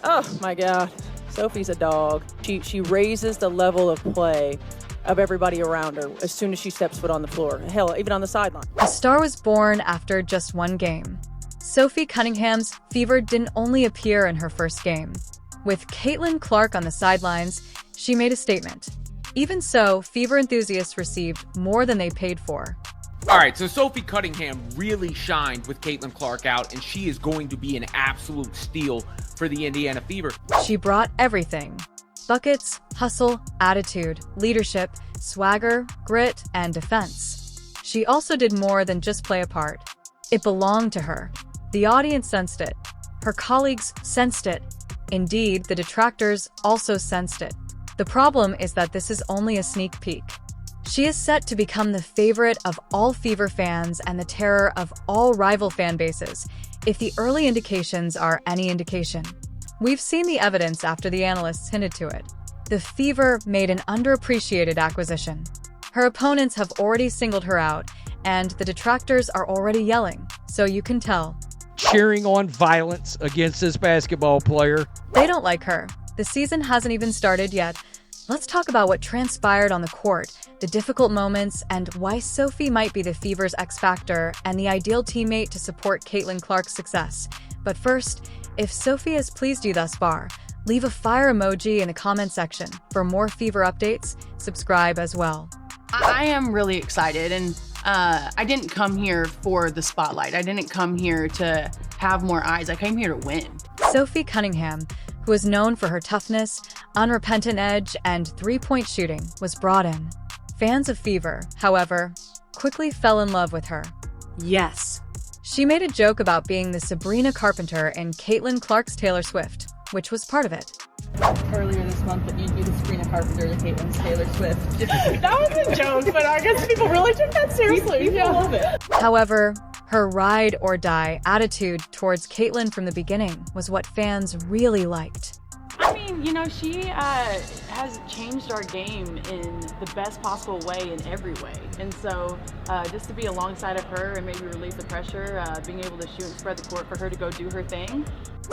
Oh my God. Sophie's a dog. She raises the level of play of everybody around her as soon as she steps foot on the floor. Hell, even on the sideline. A star was born after just one game. Sophie Cunningham's fever didn't only appear in her first game. With Caitlin Clark on the sidelines, she made a statement. Even so, fever enthusiasts received more than they paid for. All right, so Sophie Cunningham really shined with Caitlin Clark out, and she is going to be an absolute steal for the Indiana Fever. She brought everything. Buckets, hustle, attitude, leadership, swagger, grit, and defense. She also did more than just play a part. It belonged to her. The audience sensed it. Her colleagues sensed it. Indeed, the detractors also sensed it. The problem is that this is only a sneak peek. She is set to become the favorite of all Fever fans and the terror of all rival fan bases, if the early indications are any indication. We've seen the evidence after the analysts hinted to it. The Fever made an underappreciated acquisition. Her opponents have already singled her out, and the detractors are already yelling, so you can tell. Cheering on violence against this basketball player. They don't like her. The season hasn't even started yet. Let's talk about what transpired on the court, the difficult moments, and why Sophie might be the Fever's X factor and the ideal teammate to support Caitlin Clark's success. But first, if Sophie has pleased you thus far, leave a fire emoji in the comment section. For more Fever updates, subscribe as well. I am really excited, and I didn't come here for the spotlight. I didn't come here to have more eyes. I came here to win. Sophie Cunningham, who is known for her toughness, unrepentant edge, and three-point shooting, was brought in. Fans of Fever, however, quickly fell in love with her. Yes. She made a joke about being the Sabrina Carpenter in Caitlin Clark's Taylor Swift, which was part of it. Earlier this month that you'd be the Sabrina Carpenter to Caitlin's Taylor Swift. That was a joke, but I guess people really took that seriously. People love it. However, her ride-or-die attitude towards Caitlin from the beginning was what fans really liked. I mean, you know, she has changed our game in the best possible way in every way. And so just to be alongside of her and maybe relieve the pressure, being able to shoot and spread the court for her to go do her thing.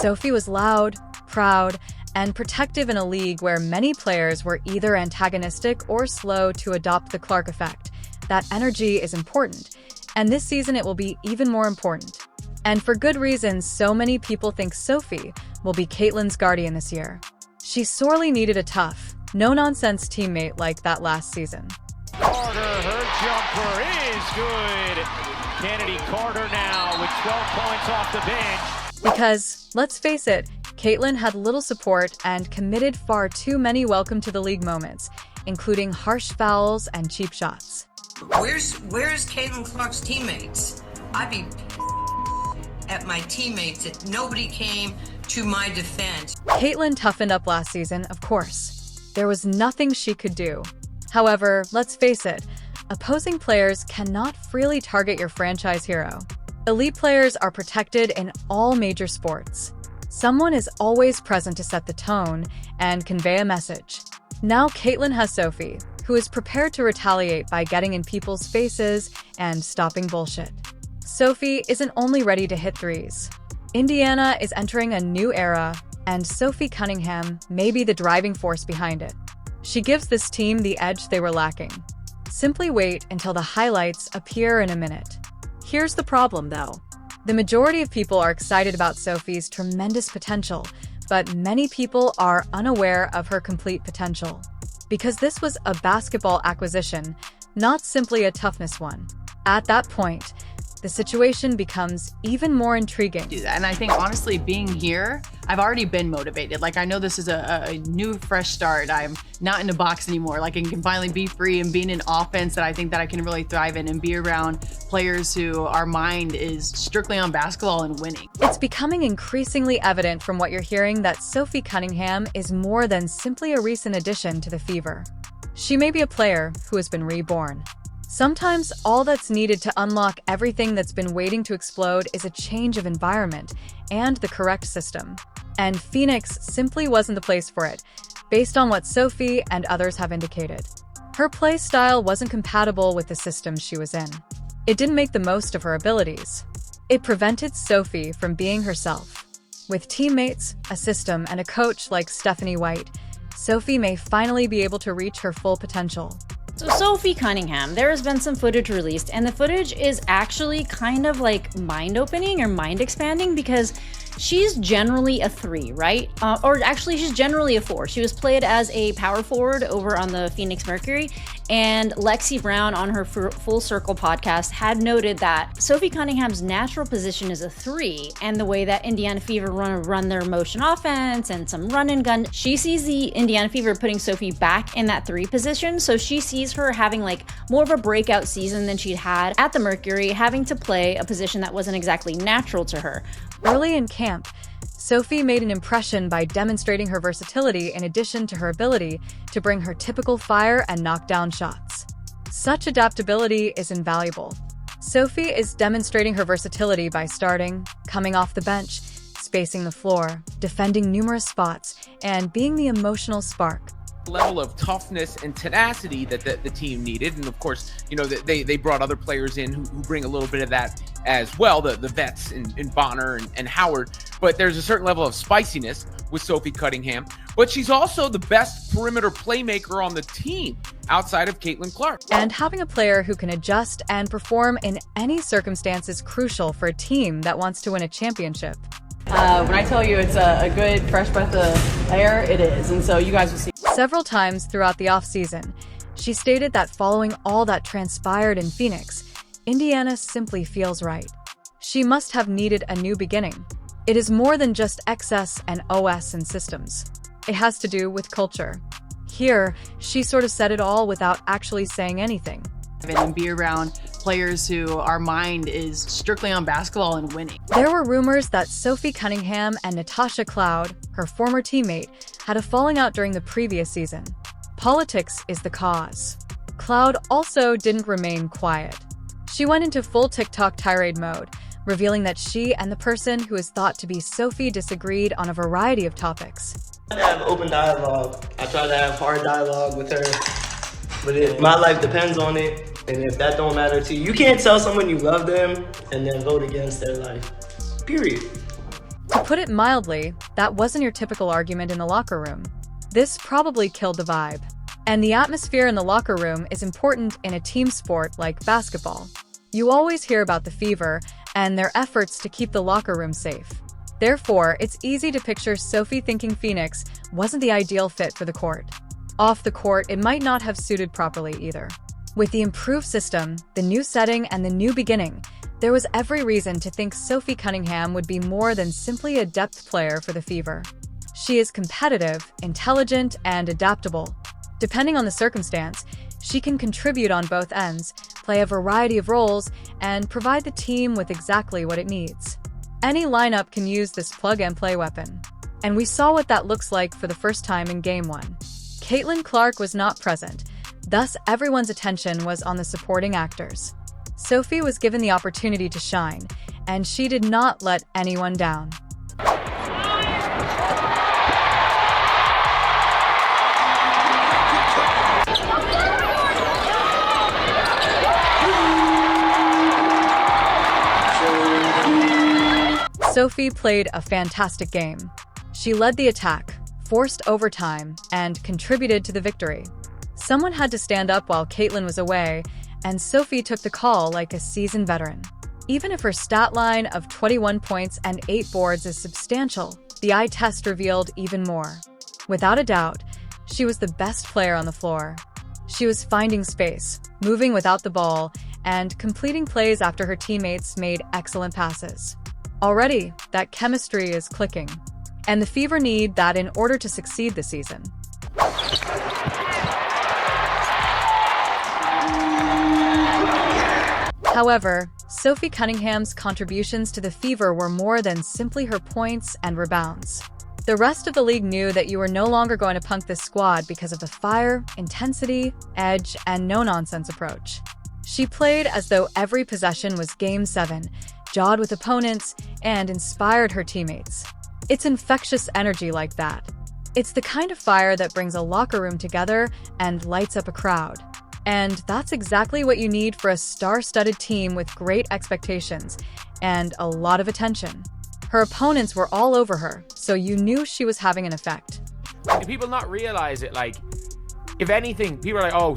Sophie was loud, proud, and protective in a league where many players were either antagonistic or slow to adopt the Clark effect. That energy is important, and this season it will be even more important. And for good reason, so many people think Sophie will be Caitlin's guardian this year. She sorely needed a tough, no-nonsense teammate like that last season. Carter, her jumper is good. Kennedy Carter now with 12 points off the bench. Because, let's face it, Caitlin had little support and committed far too many welcome to the league moments, including harsh fouls and cheap shots. Where's Caitlin Clark's teammates? I'd be at my teammates if nobody came to my defense. Caitlin toughened up last season, of course. There was nothing she could do. However, let's face it, opposing players cannot freely target your franchise hero. Elite players are protected in all major sports. Someone is always present to set the tone and convey a message. Now Caitlin has Sophie, who is prepared to retaliate by getting in people's faces and stopping bullshit. Sophie isn't only ready to hit threes. Indiana is entering a new era, and Sophie Cunningham may be the driving force behind it. She gives this team the edge they were lacking. Simply wait until the highlights appear in a minute. Here's the problem, though. The majority of people are excited about Sophie's tremendous potential, but many people are unaware of her complete potential. Because this was a basketball acquisition, not simply a toughness one. At that point, the situation becomes even more intriguing. And I think, honestly, being here, I've already been motivated. Like, I know this is a new, fresh start. I'm not in a box anymore. Like, I can finally be free and be in an offense that I think that I can really thrive in and be around players who our mind is strictly on basketball and winning. It's becoming increasingly evident from what you're hearing that Sophie Cunningham is more than simply a recent addition to the Fever. She may be a player who has been reborn. Sometimes all that's needed to unlock everything that's been waiting to explode is a change of environment and the correct system. And Phoenix simply wasn't the place for it, based on what Sophie and others have indicated. Her play style wasn't compatible with the system she was in. It didn't make the most of her abilities. It prevented Sophie from being herself. With teammates, a system, and a coach like Stephanie White, Sophie may finally be able to reach her full potential. So Sophie Cunningham, there has been some footage released, and the footage is actually kind of like mind-opening or mind-expanding because she's generally a 3, right? Or actually, she's generally a 4. She was played as a power forward over on the Phoenix Mercury, and Lexi Brown on her Full Circle podcast had noted that Sophie Cunningham's natural position is a 3, and the way that Indiana Fever run their motion offense and some run and gun, she sees the Indiana Fever putting Sophie back in that 3 position, so she sees her having like more of a breakout season than she'd had at the Mercury, having to play a position that wasn't exactly natural to her. Early in camp, Sophie made an impression by demonstrating her versatility in addition to her ability to bring her typical fire and knockdown shots. Such adaptability is invaluable. Sophie is demonstrating her versatility by starting, coming off the bench, spacing the floor, defending numerous spots, and being the emotional spark. Level of toughness and tenacity that the team needed, and of course, you know, they brought other players in who bring a little bit of that as well, the vets in Bonner and Howard, but there's a certain level of spiciness with Sophie Cunningham, but she's also the best perimeter playmaker on the team outside of Caitlin Clark. And having a player who can adjust and perform in any circumstance is crucial for a team that wants to win a championship. When I tell you it's a good fresh breath of air, it is, and so you guys will see. Several times throughout the offseason, she stated that following all that transpired in Phoenix, Indiana simply feels right. She must have needed a new beginning. It is more than just XS and OS and systems. It has to do with culture. Here, she sort of said it all without actually saying anything. And be around players who our mind is strictly on basketball and winning. There were rumors that Sophie Cunningham and Natasha Cloud, her former teammate, had a falling out during the previous season. Politics is the cause. Cloud also didn't remain quiet. She went into full TikTok tirade mode, revealing that she and the person who is thought to be Sophie disagreed on a variety of topics. I try to have open dialogue. I try to have hard dialogue with her. But if my life depends on it, and if that don't matter to you, you can't tell someone you love them and then vote against their life. Period. To put it mildly, that wasn't your typical argument in the locker room. This probably killed the vibe. And the atmosphere in the locker room is important in a team sport like basketball. You always hear about the Fever and their efforts to keep the locker room safe. Therefore, it's easy to picture Sophie thinking Phoenix wasn't the ideal fit for the court. Off the court, it might not have suited properly either. With the improved system, the new setting, and the new beginning, there was every reason to think Sophie Cunningham would be more than simply a depth player for the Fever. She is competitive, intelligent, and adaptable. Depending on the circumstance, she can contribute on both ends, play a variety of roles, and provide the team with exactly what it needs. Any lineup can use this plug-and-play weapon. And we saw what that looks like for the first time in Game 1. Caitlin Clark was not present, thus everyone's attention was on the supporting actors. Sophie was given the opportunity to shine, and she did not let anyone down. Sophie played a fantastic game. She led the attack, forced overtime, and contributed to the victory. Someone had to stand up while Caitlin was away, and Sophie took the call like a seasoned veteran. Even if her stat line of 21 points and 8 boards is substantial, the eye test revealed even more. Without a doubt, she was the best player on the floor. She was finding space, moving without the ball, and completing plays after her teammates made excellent passes. Already, that chemistry is clicking, and the Fever need that in order to succeed this season. However, Sophie Cunningham's contributions to the Fever were more than simply her points and rebounds. The rest of the league knew that you were no longer going to punk this squad because of the fire, intensity, edge, and no-nonsense approach. She played as though every possession was Game 7, jawed with opponents, and inspired her teammates. It's infectious energy like that. It's the kind of fire that brings a locker room together and lights up a crowd. And that's exactly what you need for a star-studded team with great expectations and a lot of attention. Her opponents were all over her, so you knew she was having an effect. Do people not realize it? Like, if anything, people are like, oh,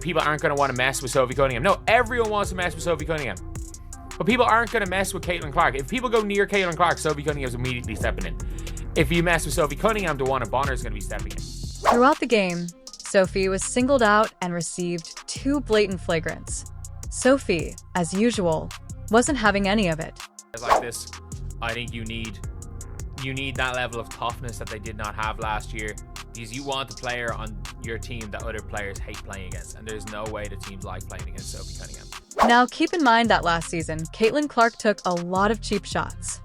people aren't going to want to mess with Sophie Cunningham. No, everyone wants to mess with Sophie Cunningham. But people aren't going to mess with Caitlin Clark. If people go near Caitlin Clark, Sophie Cunningham's immediately stepping in. If you mess with Sophie Cunningham, DeWanna Bonner's going to be stepping in. Throughout the game, Sophie was singled out and received 2 blatant flagrants. Sophie, as usual, wasn't having any of it. Like this, I think you need that level of toughness that they did not have last year, because you want a player on your team that other players hate playing against, and there's no way the teams like playing against Sophie Cunningham. Now, keep in mind that last season, Caitlin Clark took a lot of cheap shots.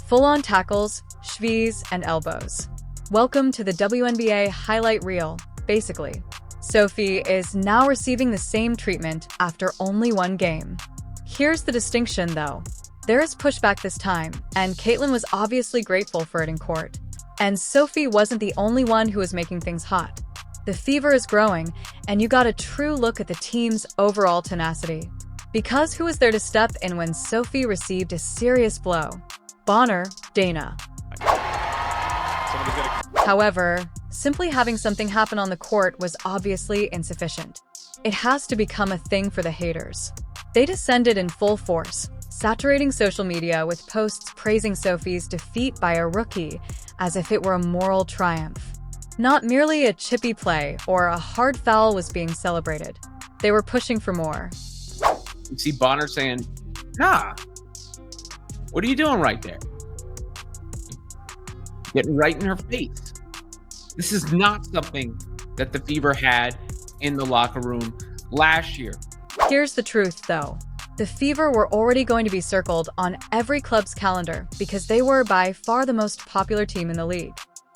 Full-on tackles, schvies, and elbows. Welcome to the WNBA highlight reel, basically. Sophie is now receiving the same treatment after only 1 game. Here's the distinction, though. There is pushback this time, and Caitlin was obviously grateful for it in court. And Sophie wasn't the only one who was making things hot. The fever is growing, and you got a true look at the team's overall tenacity. Because who was there to step in when Sophie received a serious blow? Bonner, Dana. However, simply having something happen on the court was obviously insufficient. It has to become a thing for the haters. They descended in full force, saturating social media with posts praising Sophie's defeat by a rookie as if it were a moral triumph. Not merely a chippy play or a hard foul was being celebrated. They were pushing for more. You see Bonner saying, nah, what are you doing right there? Getting right in her face. This is not something that the Fever had in the locker room last year. Here's the truth, though. The Fever were already going to be circled on every club's calendar because they were by far the most popular team in the league.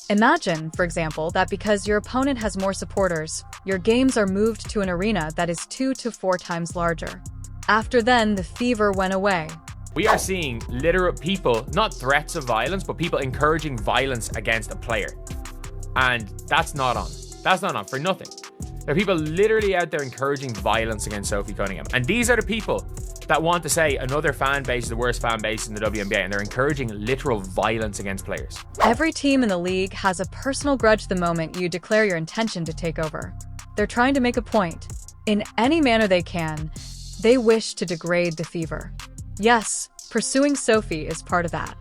Imagine, for example, that because your opponent has more supporters, your games are moved to an arena that is 2 to 4 times larger. After then, the Fever went away. We are seeing literal people, not threats of violence, but people encouraging violence against a player. And that's not on. That's not on for nothing. There are people literally out there encouraging violence against Sophie Cunningham. And these are the people that want to say another fan base is the worst fan base in the WNBA, and they're encouraging literal violence against players. Every team in the league has a personal grudge the moment you declare your intention to take over. They're trying to make a point. In any manner they can, they wish to degrade the Fever. Yes, pursuing Sophie is part of that.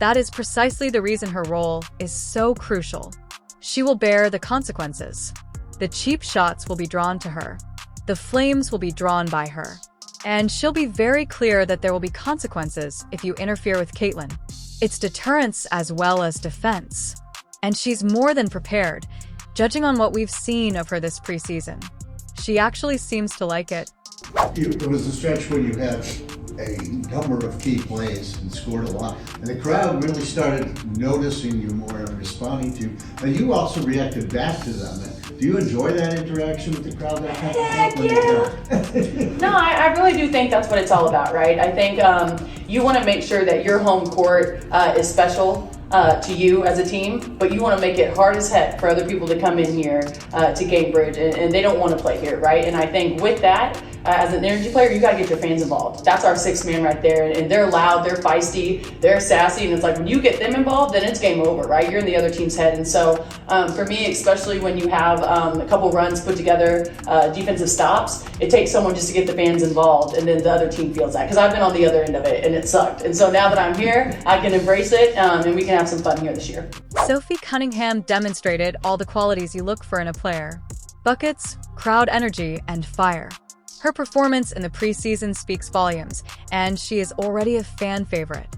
That is precisely the reason her role is so crucial. She will bear the consequences. The cheap shots will be drawn to her. The flames will be drawn by her. And she'll be very clear that there will be consequences if you interfere with Caitlin. It's deterrence as well as defense. And she's more than prepared, judging on what we've seen of her this preseason. She actually seems to like it. It was a stretch where you had a number of key plays and scored a lot. And the crowd really started noticing you more and responding to you. And you also reacted back to them. Do you enjoy that interaction with the crowd? Heck yeah! No, I really do think that's what it's all about, right? I think you want to make sure that your home court is special to you as a team, but you want to make it hard as heck for other people to come in here to Gatebridge, and they don't want to play here, right? And I think with that, as an energy player, you got to get your fans involved. That's our sixth man right there, and they're loud, they're feisty, they're sassy, and it's like when you get them involved, then it's game over, right? You're in the other team's head. And so for me, especially when you have a couple runs put together, defensive stops, it takes someone just to get the fans involved, and then the other team feels that, because I've been on the other end of it and it sucked. And so now that I'm here, I can embrace it, and we can have some fun here this year. Sophie Cunningham demonstrated all the qualities you look for in a player: buckets, crowd energy, and fire. Her performance in the preseason speaks volumes, and she is already a fan favorite.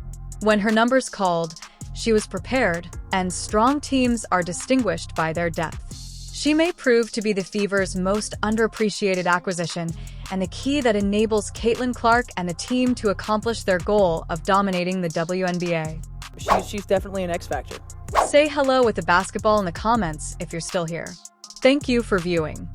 When her numbers called, she was prepared, and strong teams are distinguished by their depth. She may prove to be the Fever's most underappreciated acquisition, and the key that enables Caitlin Clark and the team to accomplish their goal of dominating the WNBA. She's definitely an X factor. Say hello with the basketball in the comments if you're still here. Thank you for viewing.